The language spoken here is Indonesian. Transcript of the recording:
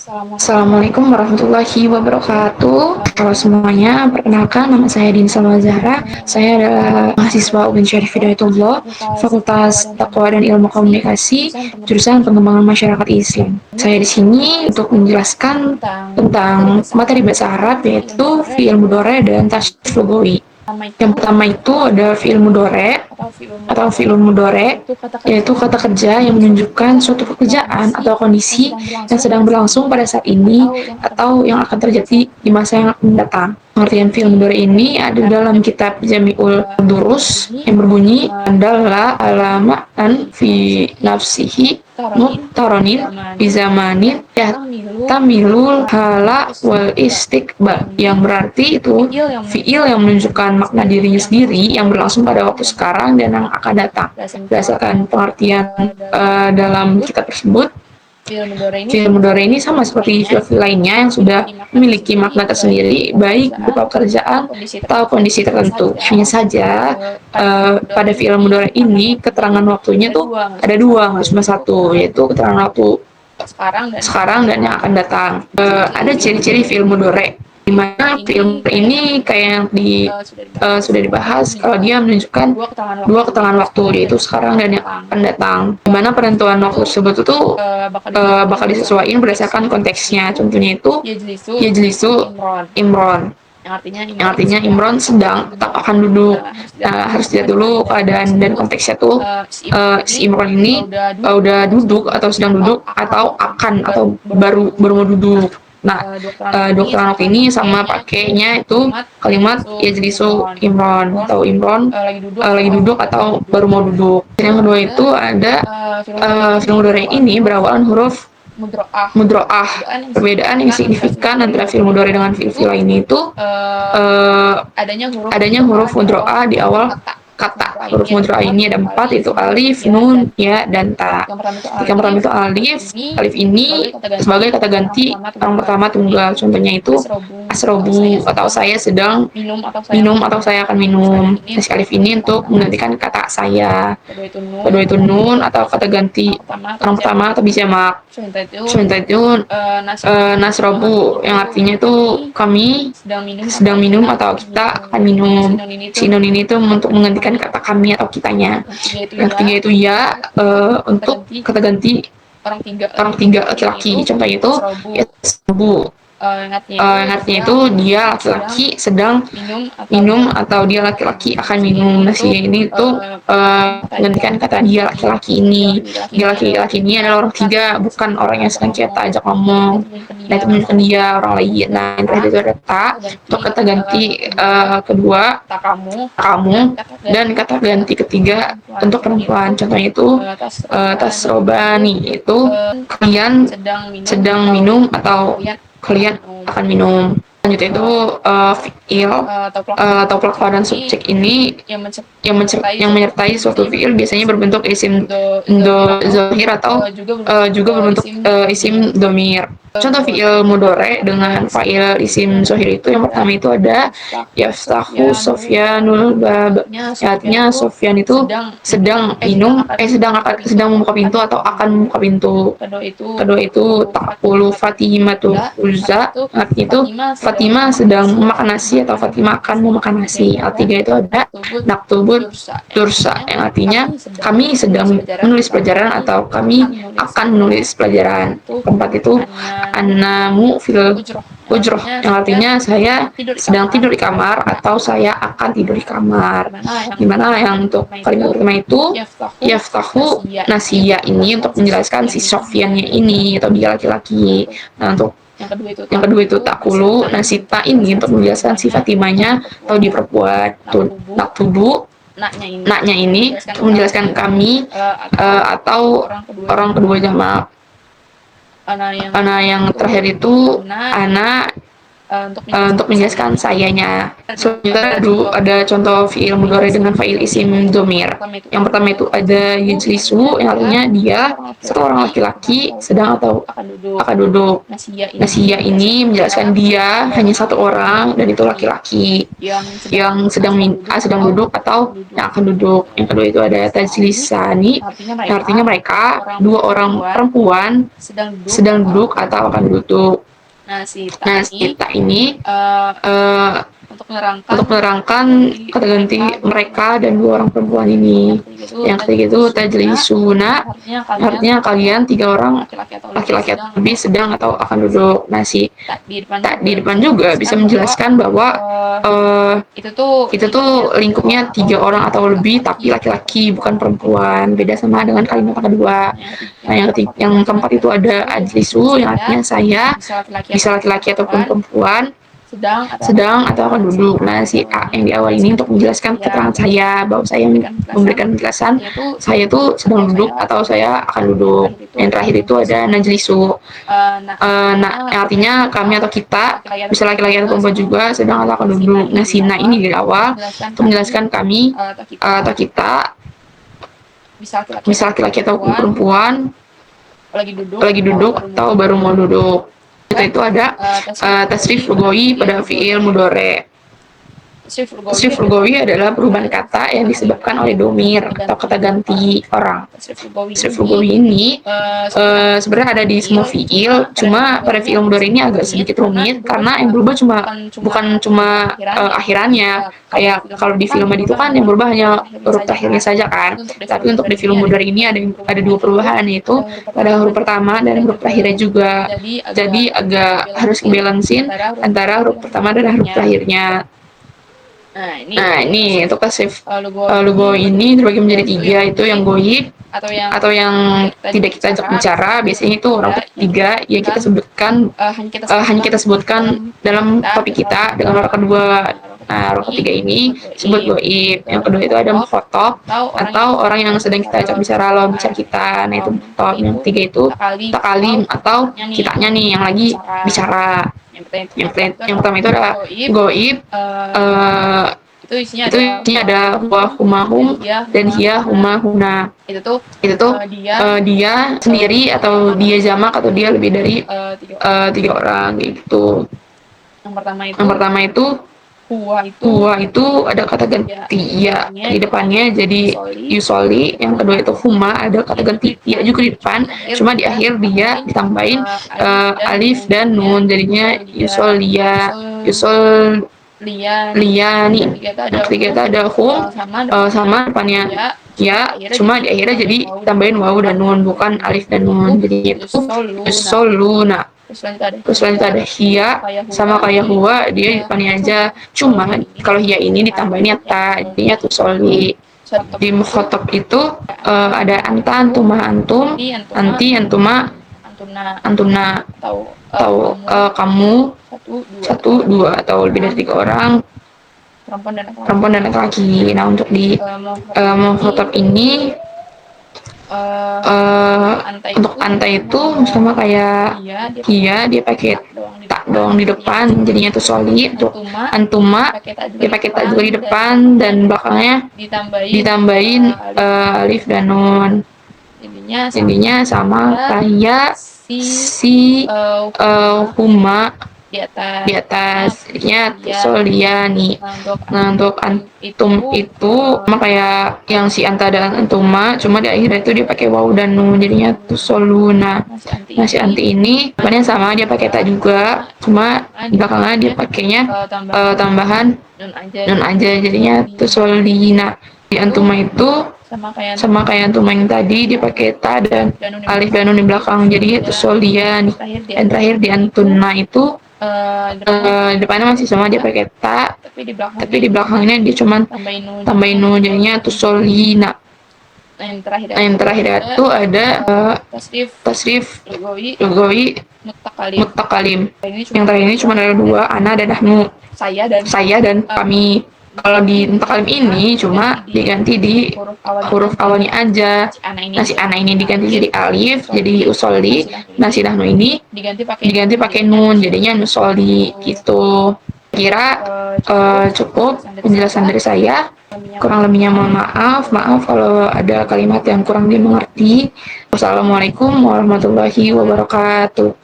Assalamualaikum warahmatullahi wabarakatuh. Halo semuanya, perkenalkan nama saya Din Salwa Zahra. Saya adalah mahasiswa UIN Syarif Hidayatullah, Fakultas Taqwa dan Ilmu Komunikasi, jurusan Pengembangan Masyarakat Islam. Saya di sini untuk menjelaskan tentang materi bahasa Arab, yaitu fi'il mudhari dan tasrif lugawi. Yang pertama itu ada fi'il mudhari atau fi'il mudhari, yaitu kata kerja yang menunjukkan suatu pekerjaan atau kondisi yang sedang berlangsung pada saat ini atau yang akan terjadi di masa yang akan datang. Pengertian fi'il mudhari ini ada dalam kitab Jami'ul Durus yang berbunyi adalah alamaan fi nafsihi muqtaronin bizamanin ya tamilul hala wal istiqbal, yang berarti itu fiil yang menunjukkan makna dirinya sendiri yang berlangsung pada waktu sekarang dan yang akan datang. Berdasarkan pengertian dalam kitab tersebut, fiil mudhari ini sama seperti fiil lainnya yang sudah memiliki makna tersendiri, baik berupa pekerjaan atau kondisi tertentu. Hanya saja pada fiil mudhari ini keterangan waktunya tuh ada dua, nggak cuma satu, yaitu keterangan waktu sekarang dan yang akan datang. Ada ciri-ciri fiil mudhari di mana film ini kayak yang sudah dibahas, kalau dia menunjukkan dua keterangan waktu, yaitu sekarang dan yang akan datang, di mana penentuan waktu tersebut itu bakal disesuaikan berdasarkan konteksnya. Contohnya itu Yajlisu Imron, yang artinya Imron sedang atau akan duduk. Nah, harus dilihat dulu keadaan dan konteksnya tuh, si Imron ini udah duduk atau sedang duduk atau akan atau baru mau duduk. Nah, dua keterangan ini sama pakainya itu kalimat Yajlisu Imron atau Imron lagi duduk atau baru mau duduk. Dan yang kedua itu ada fi'il mudhari ini berawalan huruf mudro'ah. Perbedaan yang signifikan antara fi'il mudhari dengan fi'il lainnya itu adanya huruf mudro'ah di awal kata. Huruf mudro'ah ini ada 4, yaitu alif, nun, ya, dan ta. Yang pertama itu alif ini sebagai kata ganti orang pertama tunggal. Contohnya itu asrobu atau saya sedang minum atau saya akan minum. Nah, si alif ini untuk menggantikan kata saya. Kedua itu nun atau kata ganti orang pertama atau jamak. Contoh itu nasrobu, yang artinya itu kami sedang minum atau kita akan minum. Si nun ini itu untuk menggantikan kata kami atau kitanya. Yang ketiga itu ya, untuk kata ganti orang tiga laki-laki. Contohnya itu ya serbu, yang artinya itu dia laki-laki sedang minum atau dia laki-laki akan minum. Nah, si ini itu menggantikan kata dia laki-laki ini. Dia laki-laki ini adalah orang tiga, bukan orang yang sedang kita ajak ngomong. Nah, itu menunjukkan dia orang lain. Nah, yang terakhir itu ada ta untuk kata ganti kedua kamu, dan kata ganti ketiga untuk perempuan. Contohnya itu tasrobani, itu kalian sedang minum atau kalian akan minum. Selanjutnya itu fiil atau pelafalan subjek ini yang menyertai suatu fiil biasanya berbentuk isim zohir atau juga berbentuk isim domir. Contoh fiil mudhari dengan fa'il isim zohir itu yang pertama itu ada yaftahu Sofyanul bab. Artinya Sofyan itu sedang minum, sedang membuka pintu atau akan membuka pintu. Kedua itu takulu Fatimatu Uzza. Artinya itu Fatimah sedang memakan nasi atau Fatimah akan memakan nasi. Yang ketiga itu ada naktubut dursa, yang artinya kami sedang menulis pelajaran atau kami akan menulis pelajaran. Keempat itu anamu fil ujroh, yang artinya saya sedang tidur di kamar atau saya akan tidur di kamar. Dimana yang untuk kalimat pertama itu yaftahu nasiya ini untuk menjelaskan si Sofyannya ini atau dia laki-laki. Nah, untuk yang kedua itu takulu nasita ini untuk menjelaskan si Fatimanya atau di perempuan. Naktubu naknya ini untuk menjelaskan kami atau orang kedua jamak. Ana yang terakhir itu ana untuk menjelaskan sayanya. Selanjutnya ada contoh fiil mudhari dengan fa'il isim domir. Yang pertama itu ada yujlisu, yang artinya dia satu orang laki-laki sedang atau akan duduk. Nasiya ini menjelaskan dia hanya satu orang dan itu laki-laki yang sedang duduk atau yang akan duduk. Yang kedua itu ada tajlisani, yang artinya mereka dua orang perempuan sedang duduk atau akan duduk. Nah, si ta ini eh, untuk menerangkan kata ganti mereka dan dua orang perempuan ini. Yang ketiga itu tajlisuna, artinya kalian tiga orang laki-laki atau lebih sedang atau akan duduk. Nah, si tak di depan juga bisa menjelaskan bahwa itu tuh lingkupnya tiga orang atau lebih tapi laki-laki bukan perempuan. Beda sama dengan kalimat yang kedua. Nah, yang keempat itu ada ajlisu, yang artinya saya bisa laki-laki ataupun perempuan sedang atau akan duduk. Nah, si A yang di awal ini untuk menjelaskan keterangan saya bahwa saya memberikan penjelasan saya tuh sedang duduk atau saya akan duduk. Yang terakhir itu ada najlisu. Nah, artinya kami atau kita bisa laki-laki atau perempuan juga sedang atau akan duduk. Nah, si na ini dari awal untuk menjelaskan kami atau kita bisa laki-laki atau perempuan lagi duduk atau baru mau duduk. Itu ada tasrif lugawi pada fiil mudhari. Tasrif lugawi adalah perubahan kata yang disebabkan oleh domir atau kata ganti orang. Tasrif lugawi ini sebenarnya ada di semua fiil, cuma pada fiil mudhari ini agak sedikit rumit karena yang berubah bukan cuma akhirannya. Kayak kalau di fiil madi itu kan yang berubah hanya huruf terakhirnya saja kan. Tapi untuk di fiil mudhari ini ada dua perubahan, yaitu pada huruf pertama dan huruf terakhirnya juga. Jadi agak harus ngebalancein antara huruf pertama dan huruf terakhirnya. Nah, ini untuk tasrif lugo ini terbagi menjadi tiga, itu yang goib atau yang tidak kita ajak bicara. Biasanya itu orang ketiga yang kita sebutkan hanya kita sebutkan dalam topik kita dengan orang kedua. Nah, orang ketiga ini sebut goib. Yang kedua itu ada mukhotob atau orang yang sedang kita ajak bicara lawan bicara kita. Nah, itu mukhotob. Yang ketiga itu takalim atau kitanya nih yang lagi bicara. Yang pertama itu ada goib. Itu isinya ada huwa humahum dan hiya humahuna. Itu tuh dia sendiri atau dia jamak atau dia lebih dari tiga orang gitu. Yang pertama itu huwa itu ada kata ganti ya di depannya jadi yusoli. Yang kedua itu huma ada kata ganti ya juga di depan, cuma di akhir dia ditambahin alif dan nun jadinya yusolia, liyani. Yang ketiga ada hum sama depannya ya, cuma di akhirnya jadi tambahin waw dan nun bukan alif dan nun, jadi itu yusoluna. Terus selanjutnya ada hiya sama kayak huwa, dia di depannya aja, cuma kalau hiya ini ditambahin ta jadinya tusoli. Di mukhotob itu ada anta, antuma, antum, anti, antuma, antuna, atau kamu, satu, dua, atau lebih dari tiga orang, perempuan dan laki-laki. Nah, untuk di mukhotob ini untuk anta itu sama kayak hiya, dia pakai tak doang di depan jadinya tuh soli. Untuk antuma dia pakai tak juga di depan dan belakangnya ditambahin alif dan nun, jadinya sama kayak si huma di atas jadinya tusolia nih. Nah, untuk antum itu sama kayak yang si anta dan antuma, cuma di akhirnya itu dia pakai waw dan nun jadinya tusoluna. Nah, si anti ini depannya sama, dia pakai ta juga, cuma di belakangnya dia pakainya tambahan nun aja jadinya tusolina. Di antuma itu sama kayak antuma yang tadi dia pakai ta dan alif dan nun di belakang jadi tusolia nih. Dan terakhir di antuna itu depannya masih sama, dia pakai ta tapi di belakangnya dia cuma tambahin nun jadinya tusolina. Nah, yang terakhir itu ada tasrif lugawi muttaqalim. Yang terakhir ini cuma ada dua, ana dan nahnu, saya dan kami. Kalau di untuk kalim ini cuma diganti di huruf awalnya aja. Nah, si ana ini diganti jadi alif, jadi usoli. Nah, si dahnu ini diganti pakai nun, jadinya nusoli gitu. Kira cukup penjelasan dari saya. Kurang lebihnya mohon maaf. Maaf kalau ada kalimat yang kurang dimengerti. Wassalamualaikum warahmatullahi wabarakatuh.